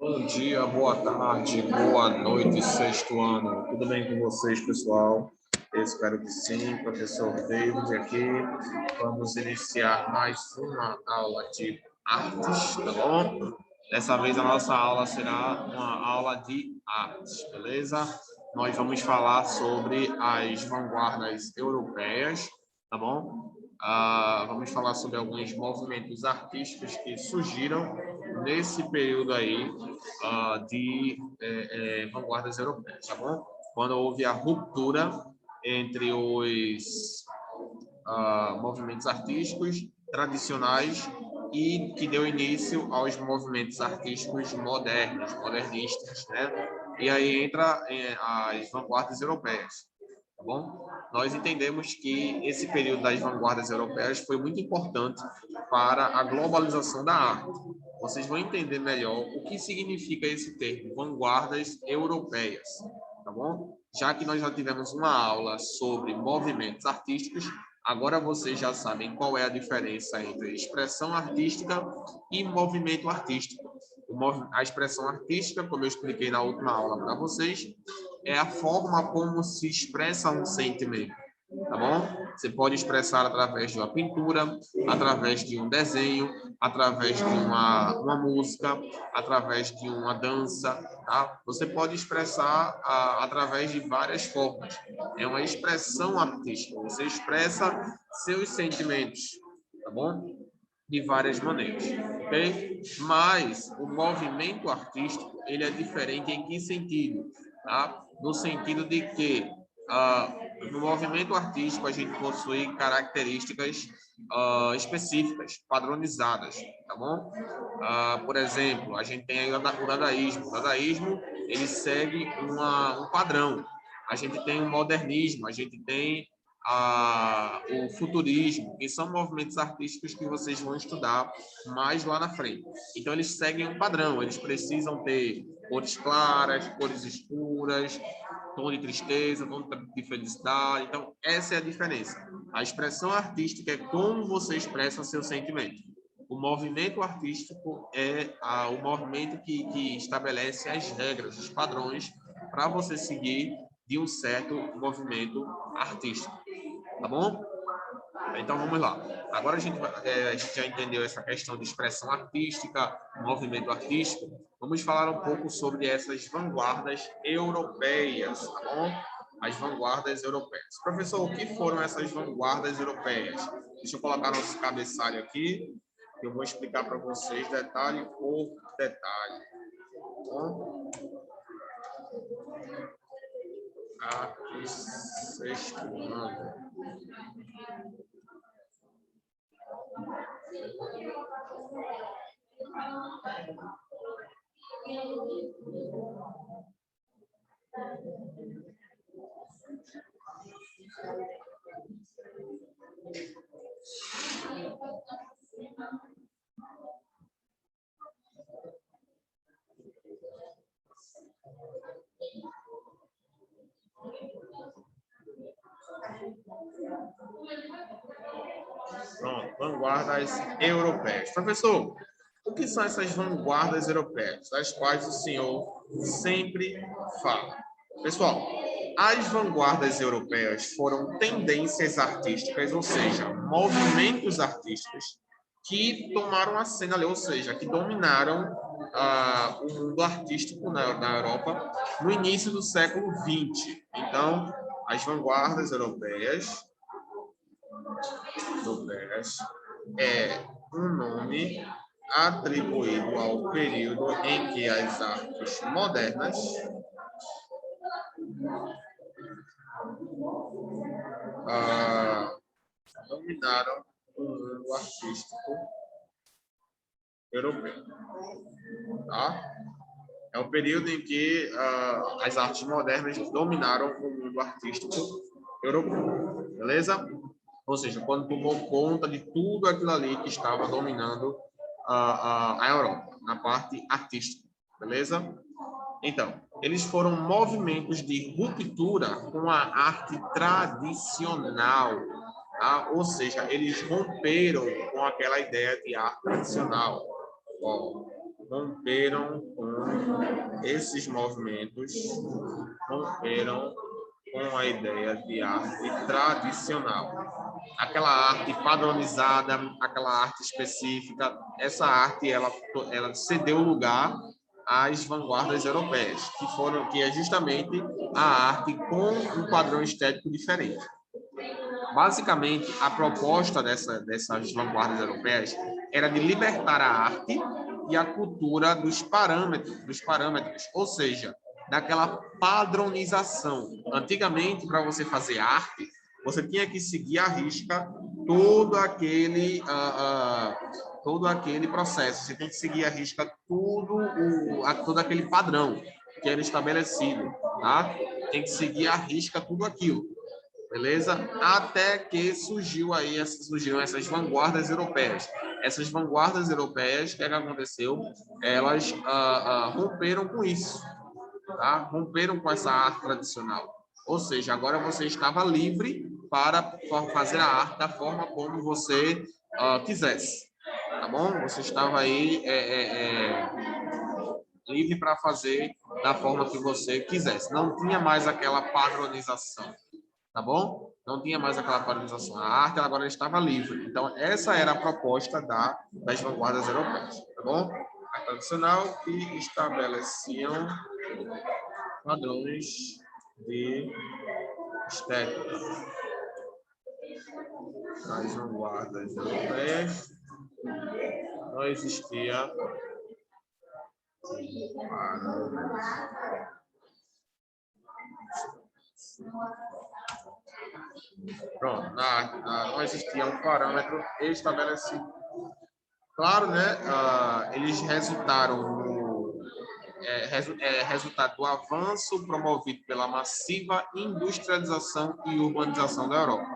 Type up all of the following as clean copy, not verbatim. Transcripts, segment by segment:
Bom dia, boa tarde, boa noite, sexto ano. Tudo bem com vocês, pessoal? Eu espero que sim, professor David aqui. Vamos iniciar mais uma aula de artes, tá bom? Dessa vez a nossa aula será uma aula de artes, beleza? Nós vamos falar sobre as vanguardas europeias, tá bom? Vamos falar sobre alguns movimentos artísticos que surgiram nesse período aí de vanguardas europeias, tá bom? Quando houve a ruptura entre os movimentos artísticos tradicionais e que deu início aos movimentos artísticos modernos, modernistas, né? E aí entra as vanguardas europeias, tá bom? Nós entendemos que esse período das vanguardas europeias foi muito importante para a globalização da arte. Vocês vão entender melhor o que significa esse termo, vanguardas europeias, tá bom? Já que nós já tivemos uma aula sobre movimentos artísticos, agora vocês já sabem qual é a diferença entre expressão artística e movimento artístico. A expressão artística, como eu expliquei na última aula para vocês, é a forma como se expressa um sentimento, tá bom? Você pode expressar através de uma pintura, através de um desenho, através de uma música, através de uma dança, tá? Você pode expressar através de várias formas. É uma expressão artística. Você expressa seus sentimentos, tá bom? De várias maneiras, ok? Mas o movimento artístico, ele é diferente em que sentido? Tá? No sentido de que no movimento artístico a gente possui características específicas, padronizadas, tá bom? Por exemplo, a gente tem aí o dadaísmo. O dadaísmo, ele segue um padrão. A gente tem o modernismo, a gente tem o futurismo, que são movimentos artísticos que vocês vão estudar mais lá na frente. Então, eles seguem um padrão, eles precisam ter cores claras, cores escuras, tom de tristeza, tom de felicidade. Então, essa é a diferença. A expressão artística é como você expressa seu sentimento. O movimento artístico é o movimento que estabelece as regras, os padrões para você seguir de um certo movimento artístico. Tá bom? Então vamos lá. Agora a gente já entendeu essa questão de expressão artística, movimento artístico. Vamos falar um pouco sobre essas vanguardas europeias, tá bom? As vanguardas europeias. Professor, o que foram essas vanguardas europeias? Deixa eu colocar nosso cabeçalho aqui, que eu vou explicar para vocês detalhe por detalhe. Tá bom? Aqui, sexto ano. Pronto, vanguardas europeias. Professor, o que são essas vanguardas europeias, das quais o senhor sempre fala? Pessoal, as vanguardas europeias foram tendências artísticas, ou seja, movimentos artísticos que tomaram a cena ali, ou seja, que dominaram o mundo artístico na Europa no início do século XX. Então, as vanguardas europeias é um nome atribuído ao período em que as artes modernas dominaram o mundo artístico europeu. Tá? É o período em que as artes modernas dominaram o mundo artístico europeu. Beleza? Ou seja, quando tomou conta de tudo aquilo ali que estava dominando a Europa, na parte artística. Beleza? Então, eles foram movimentos de ruptura com a arte tradicional, tá? Ou seja, eles romperam com aquela ideia de arte tradicional. Ó, romperam com esses movimentos, romperam com a ideia de arte tradicional. Aquela arte padronizada, aquela arte específica, essa arte ela cedeu lugar às vanguardas europeias, que é justamente a arte com um padrão estético diferente. Basicamente, a proposta dessas vanguardas europeias era de libertar a arte e a cultura dos parâmetros, ou seja, daquela padronização. Antigamente, para você fazer arte, você tinha que seguir à risca todo aquele processo. Você tem que seguir à risca todo aquele padrão que era estabelecido, tá? Tem que seguir à risca tudo aquilo. Beleza? Até que surgiram essas vanguardas europeias. Essas vanguardas europeias, o que aconteceu? Elas romperam com isso, tá? Romperam com essa arte tradicional. Ou seja, agora você estava livre para fazer a arte da forma como você quisesse, tá bom? Você estava aí livre para fazer da forma que você quisesse. Não tinha mais aquela padronização. Tá bom? Não tinha mais aquela padronização. A arte agora estava livre. Então, essa era a proposta das vanguardas europeias. Tá bom? A tradicional que estabeleciam padrões de estética. Nas vanguardas europeias não existia pronto, não existia um parâmetro estabelecido. Claro, né? Eles resultado do avanço promovido pela massiva industrialização e urbanização da Europa.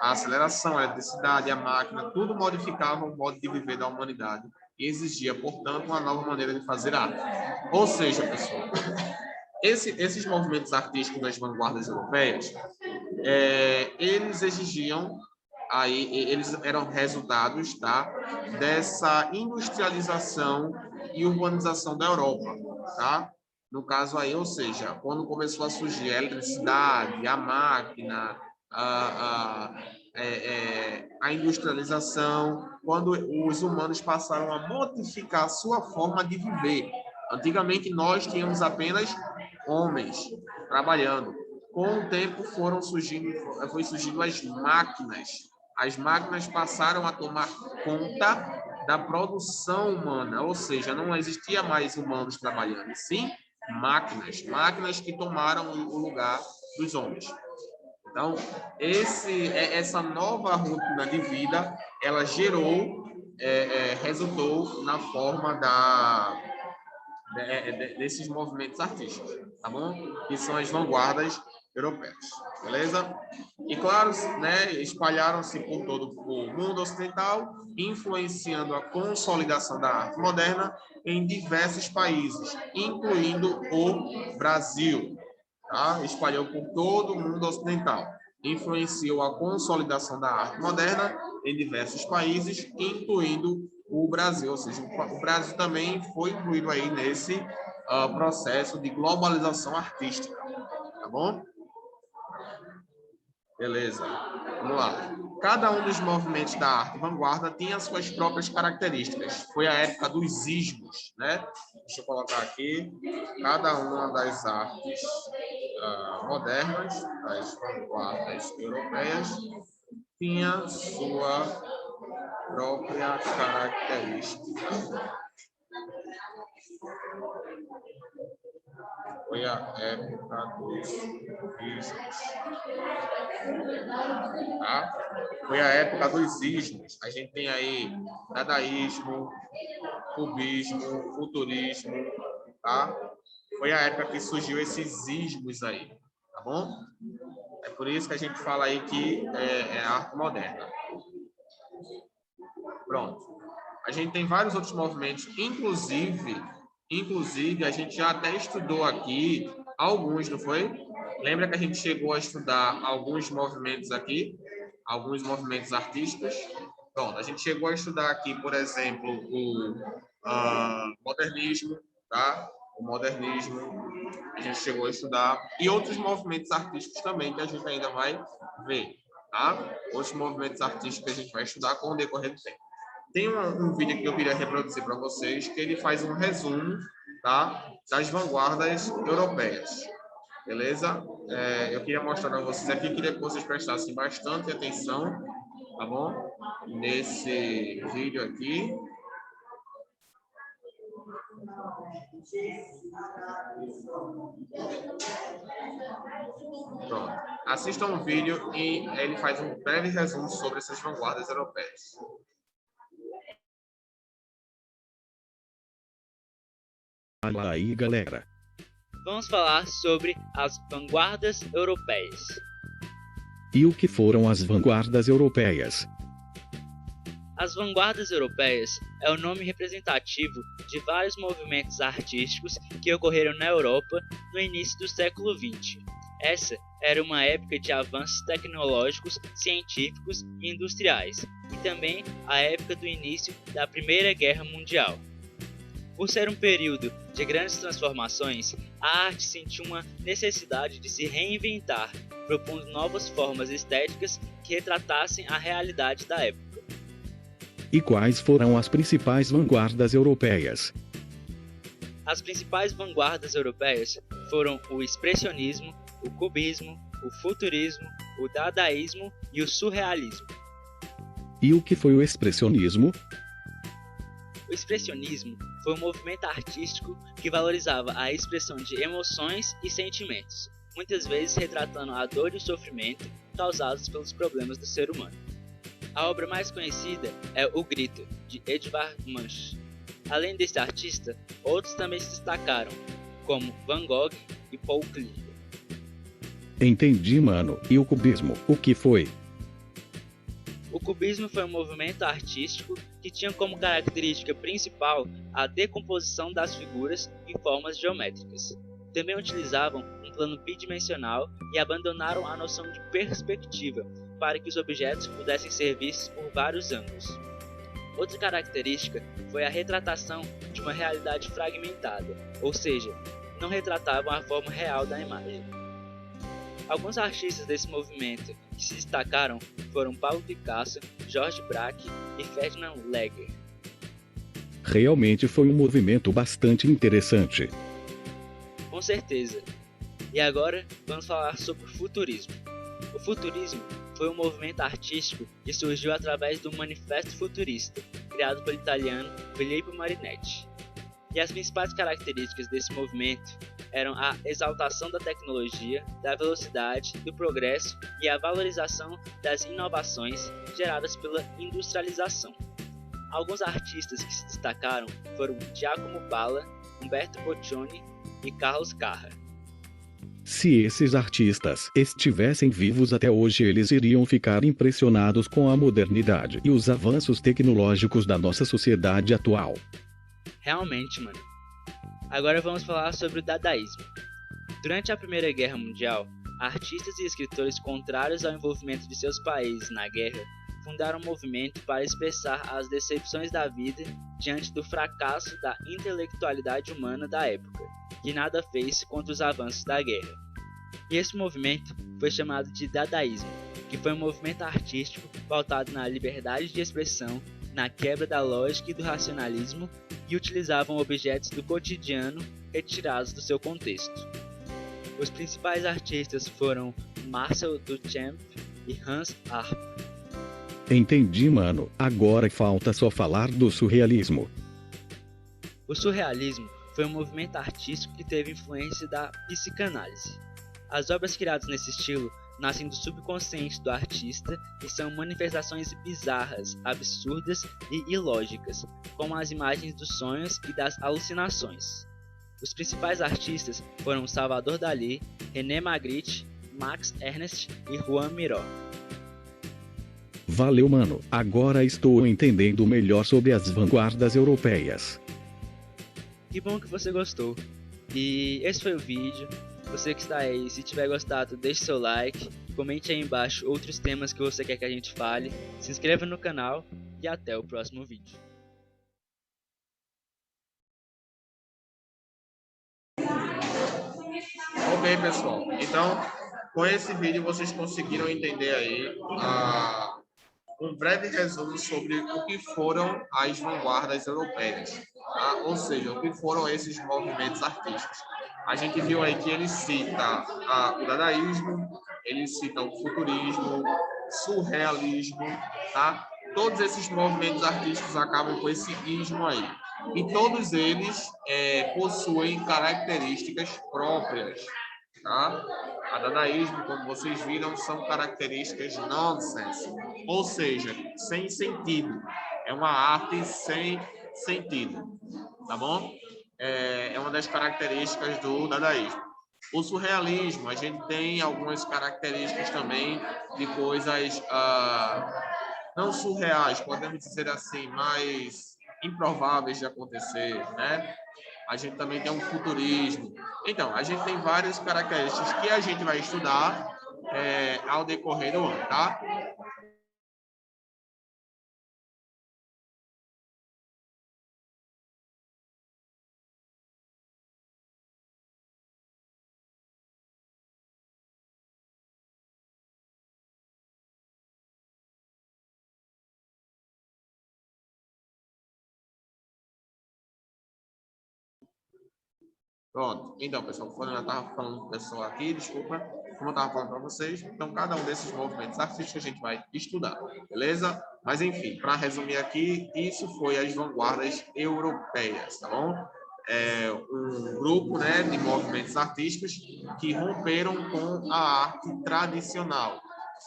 A aceleração, a eletricidade, a máquina, tudo modificava o modo de viver da humanidade e exigia, portanto, uma nova maneira de fazer arte. Ou seja, pessoal, esses movimentos artísticos das vanguardas europeias, eles exigiam, eles eram resultados, tá, dessa industrialização e urbanização da Europa, tá? No caso aí, ou seja, quando começou a surgir a eletricidade, a máquina, a industrialização, quando os humanos passaram a modificar a sua forma de viver. Antigamente, nós tínhamos apenas homens trabalhando. Com o tempo foi surgindo as máquinas. As máquinas passaram a tomar conta da produção humana, ou seja, não existia mais humanos trabalhando, sim máquinas que tomaram o lugar dos homens. Então, essa nova rotina de vida, ela resultou na forma desses movimentos artísticos, tá bom? Que são as vanguardas europeias, beleza? E claro, né, espalharam-se por todo o mundo ocidental, influenciando a consolidação da arte moderna em diversos países, incluindo o Brasil, tá? Espalhou por todo o mundo ocidental, influenciou a consolidação da arte moderna em diversos países, incluindo o Brasil, ou seja, o Brasil também foi incluído aí nesse processo de globalização artística, tá bom? Beleza, vamos lá. Cada um dos movimentos da arte vanguarda tinha suas próprias características. Foi a época dos ismos, né? Deixa eu colocar aqui. Cada uma das artes modernas, das vanguardas europeias, tinha sua própria característica. Foi a época dos ismos. Tá? Foi a época dos ismos. A gente tem aí dadaísmo, cubismo, futurismo, tá? Foi a época que surgiu esses ismos aí, tá bom? É por isso que a gente fala aí que é a arte moderna. Pronto. A gente tem vários outros movimentos, inclusive a gente já até estudou aqui alguns, não foi? Lembra que a gente chegou a estudar alguns movimentos aqui? Alguns movimentos artísticos? Pronto, a gente chegou a estudar aqui, por exemplo, o modernismo, tá? O modernismo a gente chegou a estudar e outros movimentos artísticos também que a gente ainda vai ver, tá? Outros movimentos artísticos que a gente vai estudar com o decorrer do tempo. Tem um vídeo que eu queria reproduzir para vocês, que ele faz um resumo, tá, das vanguardas europeias. Beleza? Eu queria mostrar para vocês aqui, queria que vocês prestassem bastante atenção, tá bom? Nesse vídeo aqui. Pronto. Assistam o vídeo e ele faz um breve resumo sobre essas vanguardas europeias. Fala aí, galera. Vamos falar sobre as vanguardas europeias. E o que foram as vanguardas europeias? As vanguardas europeias é o nome representativo de vários movimentos artísticos que ocorreram na Europa no início do século XX. Essa era uma época de avanços tecnológicos, científicos e industriais, e também a época do início da Primeira Guerra Mundial. Por ser um período de grandes transformações, a arte sentiu uma necessidade de se reinventar, propondo novas formas estéticas que retratassem a realidade da época. E quais foram as principais vanguardas europeias? As principais vanguardas europeias foram o expressionismo, o cubismo, o futurismo, o dadaísmo e o surrealismo. E o que foi o expressionismo? O expressionismo foi um movimento artístico que valorizava a expressão de emoções e sentimentos, muitas vezes retratando a dor e o sofrimento causados pelos problemas do ser humano. A obra mais conhecida é O Grito, de Edvard Munch. Além desse artista, outros também se destacaram, como Van Gogh e Paul Klee. Entendi, mano. E o cubismo, o que foi? O cubismo foi um movimento artístico que tinha como característica principal a decomposição das figuras em formas geométricas. Também utilizavam um plano bidimensional e abandonaram a noção de perspectiva para que os objetos pudessem ser vistos por vários ângulos. Outra característica foi a retratação de uma realidade fragmentada, ou seja, não retratavam a forma real da imagem. Alguns artistas desse movimento que se destacaram foram Pablo Picasso, George Braque e Ferdinand Lager. Realmente foi um movimento bastante interessante. Com certeza. E agora vamos falar sobre o futurismo. O futurismo foi um movimento artístico que surgiu através do Manifesto Futurista, criado pelo italiano Filippo Marinetti. E as principais características desse movimento eram a exaltação da tecnologia, da velocidade, do progresso e a valorização das inovações geradas pela industrialização. Alguns artistas que se destacaram foram Giacomo Balla, Umberto Boccioni e Carlos Carra. Se esses artistas estivessem vivos até hoje, eles iriam ficar impressionados com a modernidade e os avanços tecnológicos da nossa sociedade atual. Realmente, mano. Agora vamos falar sobre o dadaísmo. Durante a Primeira Guerra Mundial, artistas e escritores contrários ao envolvimento de seus países na guerra fundaram um movimento para expressar as decepções da vida diante do fracasso da intelectualidade humana da época, que nada fez contra os avanços da guerra. E esse movimento foi chamado de dadaísmo, que foi um movimento artístico pautado na liberdade de expressão, na quebra da lógica e do racionalismo, e utilizavam objetos do cotidiano retirados do seu contexto. Os principais artistas foram Marcel Duchamp e Hans Arp. Entendi, mano. Agora falta só falar do surrealismo. O surrealismo foi um movimento artístico que teve influência da psicanálise. As obras criadas nesse estilo nascem do subconsciente do artista e são manifestações bizarras, absurdas e ilógicas, como as imagens dos sonhos e das alucinações. Os principais artistas foram Salvador Dalí, René Magritte, Max Ernst e Juan Miró. Valeu, mano. Agora estou entendendo melhor sobre as vanguardas europeias. Que bom que você gostou. E esse foi o vídeo. Você que está aí, se tiver gostado, deixe seu like, comente aí embaixo outros temas que você quer que a gente fale, se inscreva no canal e até o próximo vídeo. Ok, pessoal. Então, com esse vídeo, vocês conseguiram entender aí um breve resumo sobre o que foram as vanguardas europeias, tá? Ou seja, o que foram esses movimentos artísticos. A gente viu aí que ele cita o dadaísmo, ele cita o futurismo, surrealismo, tá? Todos esses movimentos artísticos acabam com esse ismo aí. E todos eles possuem características próprias, tá? A dadaísmo, como vocês viram, são características nonsense, ou seja, sem sentido. É uma arte sem sentido, tá bom? É uma das características do dadaísmo. O surrealismo, a gente tem algumas características também de coisas não surreais, podemos dizer assim, mais improváveis de acontecer, né? A gente também tem um futurismo. Então, a gente tem várias características que a gente vai estudar ao decorrer do ano, tá? Pronto. Então, pessoal, quando eu estava falando com o pessoal aqui, desculpa, como eu estava falando para vocês, então cada um desses movimentos artísticos a gente vai estudar, beleza? Mas, enfim, para resumir aqui, isso foi as vanguardas europeias, tá bom? Um grupo, né, de movimentos artísticos que romperam com a arte tradicional,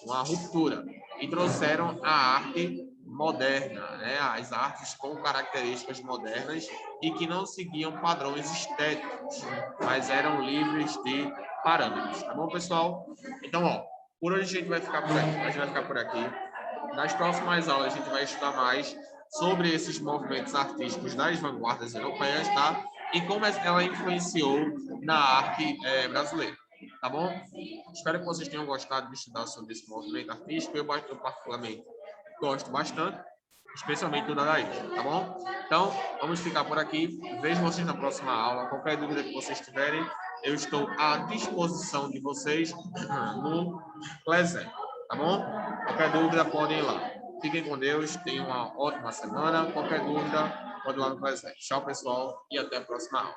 uma ruptura, e trouxeram a arte moderna, né, as artes com características modernas e que não seguiam padrões estéticos, mas eram livres de parâmetros, tá bom, pessoal? Então, ó, por hoje a gente vai ficar por aqui, Nas próximas aulas a gente vai estudar mais sobre esses movimentos artísticos das vanguardas europeias, tá? E como ela influenciou na arte brasileira, tá bom? Espero que vocês tenham gostado de estudar sobre esse movimento artístico. Eu particularmente gosto bastante, especialmente do dadaísmo, tá bom? Então, vamos ficar por aqui. Vejo vocês na próxima aula. Qualquer dúvida que vocês tiverem, eu estou à disposição de vocês no Clésé, tá bom? Qualquer dúvida, podem ir lá. Fiquem com Deus, tenham uma ótima semana. Qualquer dúvida, pode ir lá no Clésé. Tchau, pessoal, e até a próxima aula.